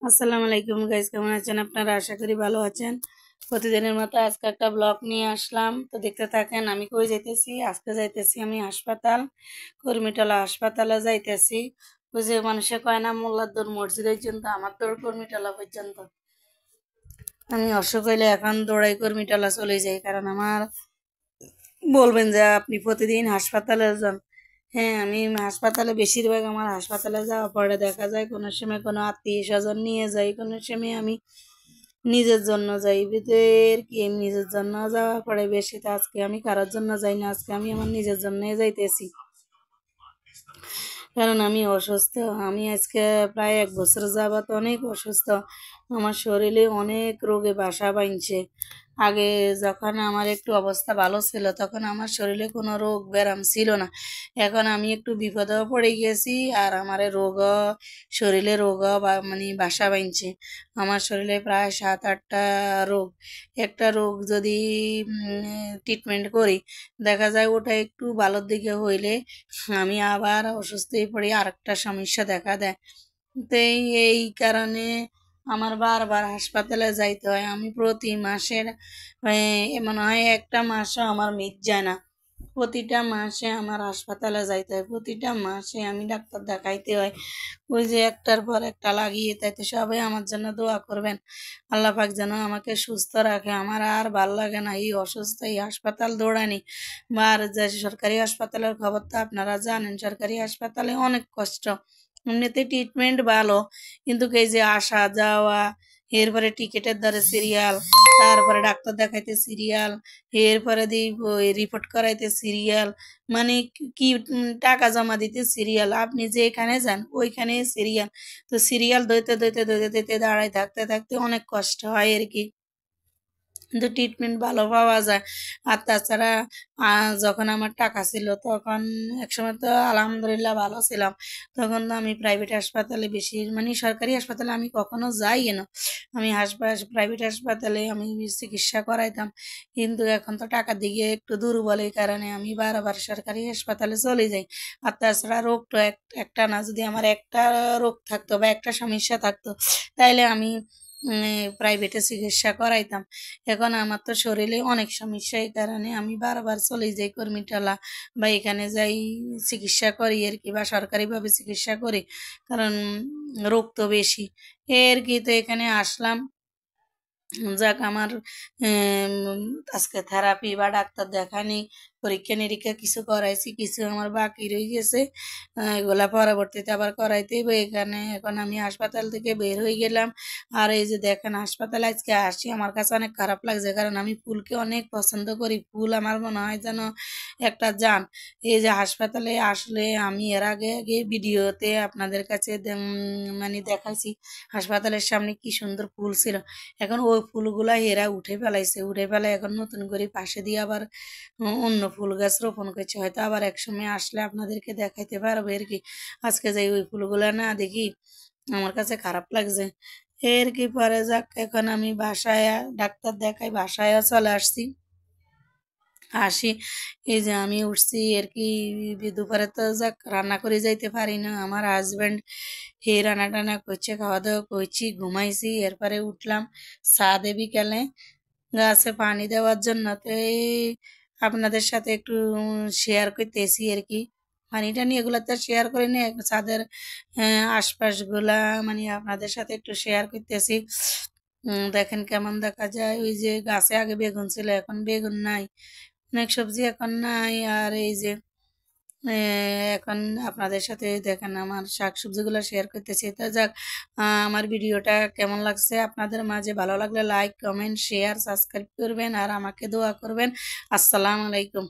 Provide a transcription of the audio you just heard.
আসসালামু আলাইকুম গাইস, কেমন আছেন আপনারা? আশা করি ভালো আছেন। প্রতিদিনের মতো আজকে একটা ব্লগ নিয়ে আসলাম, তো দেখতে থাকেন। আমি কই যাইতেছি? আজকে যাইতেছি আমি হাসপাতাল, কর্মীটলা হাসপাতালে যাইতেছি। ওই যে মানুষে কয় না মোল্লার দৌড় মসজিদ পর্যন্ত, আমার দৌড় কর্মীটলা পর্যন্ত। আমি অসুখ হইলে এখন দৌড়াই কর্মীটলা চলে যাই, কারণ আমার বলবেন যে আপনি প্রতিদিন হাসপাতালে যান। হ্যাঁ, আমি হাসপাতালে বেশিরভাগ আমার হাসপাতালে যাওয়া পরে দেখা যায় কোনো সময় কোনো আত্মীয় স্বজন নিয়ে যাই, কোনো সময় আমি নিজের জন্য যাই। ভিতর কি আমি নিজের জন্য যাওয়া পড়ে বেশি, তো আজকে আমি কারোর জন্য যাই না, আজকে আমি আমার নিজের জন্যই যাইতেছি। কারণ আমি অসুস্থ। আমি আজকে প্রায় 1 বছর যাবত অনেক অসুস্থ। আমার শরীরে অনেক রোগে বাসা বাঁধছে। আগে যখন আমার একটু অবস্থা ভালো ছিল তখন আমার শরীরে কোনো রোগ ব্যারাম ছিল না। এখন আমি একটু বিপদেও পড়ে গেছি, আর আমার শরীরে রোগও মানে বাসা বাঁধছে। আমার শরীরে প্রায় 7-8টা রোগ। একটা রোগ যদি ট্রিটমেন্ট করি, দেখা যায় ওটা একটু ভালোর দিকে হইলে আমি আবার অসুস্থ হয়ে পড়ি, আরেকটা সমস্যা দেখা দেয়। তো এই কারণে আমার বারবার হাসপাতালে যাইতে হয়। আমি প্রতি মাসের মনে হয় একটা মাসও আমার মিট যায় না। প্রতিটা মাসে আমার হাসপাতালে যাইতে হয়, প্রতিটা মাসে আমি ডাক্তার দেখাইতে হয়। ওই যে একটার পর একটা লাগিয়ে, তাই তো সবাই আমার জন্য দোয়া করবেন। আল্লাহ পাক যেন আমাকে সুস্থ রাখে। আমার আর ভাল লাগে না এই অসুস্থ, এই হাসপাতাল দৌড়ানি। বা আর যে সরকারি হাসপাতালের খবর তো আপনারা জানেন, সরকারি হাসপাতালে অনেক কষ্ট। এমনিতে ট্রিটমেন্ট ভালো, কিন্তু এই যে আসা যাওয়া, এরপরে টিকিটের দ্বারা সিরিয়াল, তারপরে ডাক্তার দেখাইতে সিরিয়াল, এরপরে ওই রিপোর্ট করাইতে সিরিয়াল, মানে কি টাকা জমা দিতে সিরিয়াল, আপনি যেখানে যান ওইখানে সিরিয়াল। তো সিরিয়াল ধরতে ধরতে ধরতে ধরতে দাঁড়ায় থাকতে থাকতে অনেক কষ্ট হয় আর কি। কিন্তু ট্রিটমেন্ট ভালো পাওয়া যায়। আর তাছাড়া যখন আমার টাকা ছিল তখন একসময় তো আলহামদুলিল্লাহ ভালো ছিলাম, তখন তো আমি প্রাইভেট হাসপাতালে বেশি, মানে সরকারি হাসপাতালে আমি কখনো যাই না। আমি প্রাইভেট হাসপাতালে আমি চিকিৎসা করাইতাম। কিন্তু এখন তো টাকার দিকে একটু দুর্বল, এই কারণে আমি বারবার সরকারি হাসপাতালে চলে যাই। আর তাছাড়া রোগ তো একটা না, যদি আমার একটা রোগ থাকতো বা একটা সমস্যা থাকতো তাইলে আমি প্রাইভেটে চিকিৎসা করাইতাম। এখন আমার তো শরীরে অনেক সমস্যা, এই কারণে আমি বারবার চলে যাই কর্মীটলা, বা এখানে যাই চিকিৎসা করি আর কি, বা সরকারিভাবে চিকিৎসা করি। কারণ রোগ তো বেশি এর কি। তো এখানে আসলাম, যাক আমার উম, আজকে থেরাপি বা ডাক্তার দেখানি, পরীক্ষা নিরীক্ষা কিছু করাইছি, কিছু আমার বাকি রয়ে গেছে। এগুলা পরবর্তীতে আবার করাইতে হবে। এখানে এখন আমি হাসপাতাল থেকে বের হয়ে গেলাম। আর এই যে দেখেন, হাসপাতালে আজকে আসি, আমার কাছে অনেক খারাপ লাগছে, কারণ আমি ফুলকে অনেক পছন্দ করি। ফুল আমার মনে হয় যেন একটা জান। এই যে হাসপাতালে আসলে আমি এর আগে আগে ভিডিওতে আপনাদের কাছে মানে দেখাইছি হাসপাতালের সামনে কি সুন্দর ফুল ছিল। এখন ওই ফুলগুলা এরা উঠে ফেলাইছে, উঠে ফেলে এখন নতুন করে পাশে দিয়ে আবার অন্য ফুল গাছ রোপণ করছে। হয়তো আবার একসময় আসলে আপনাদেরকে দেখাইতে পারবো আর কি। আজকে যাই ওই ফুলগুলা না দেখি, আমার কাছে খারাপ লাগছে। এর কি পরে যাক, এখন আমি বাসায় ডাক্তার দেখাই বাসায় চলে আসছি। আসি, এই যে আমি উঠছি আর কি। দুপুরে তো যাক রান্না করে যাইতে পারি না, আমার হাজবেন্ড হে রান্না টান্না করছে, খাওয়া দাওয়া করছি, ঘুমাইছি। এরপরে উঠলাম ছাদে বিকালে গাছে পানি দেওয়ার জন্য। তো এই আপনাদের সাথে একটু শেয়ার করতেছি আর কি। পানি টানি এগুলো তো শেয়ার করি না, ছাদের আশপাশগুলা মানে আপনাদের সাথে একটু শেয়ার করতেছি। দেখেন কেমন দেখা যায়। ওই যে গাছে আগে বেগুন ছিল, এখন বেগুন নাই, অনেক সবজি এখন নাই। আর এই যে এখন আপনাদের সাথে দেখেন আমার শাক সবজিগুলো শেয়ার করতেছি। তো যাক, আমার ভিডিওটা কেমন লাগছে আপনাদের মাঝে, ভালো লাগলে লাইক কমেন্ট শেয়ার সাবস্ক্রাইব করবেন আর আমাকে দোয়া করবেন। আসসালামু আলাইকুম।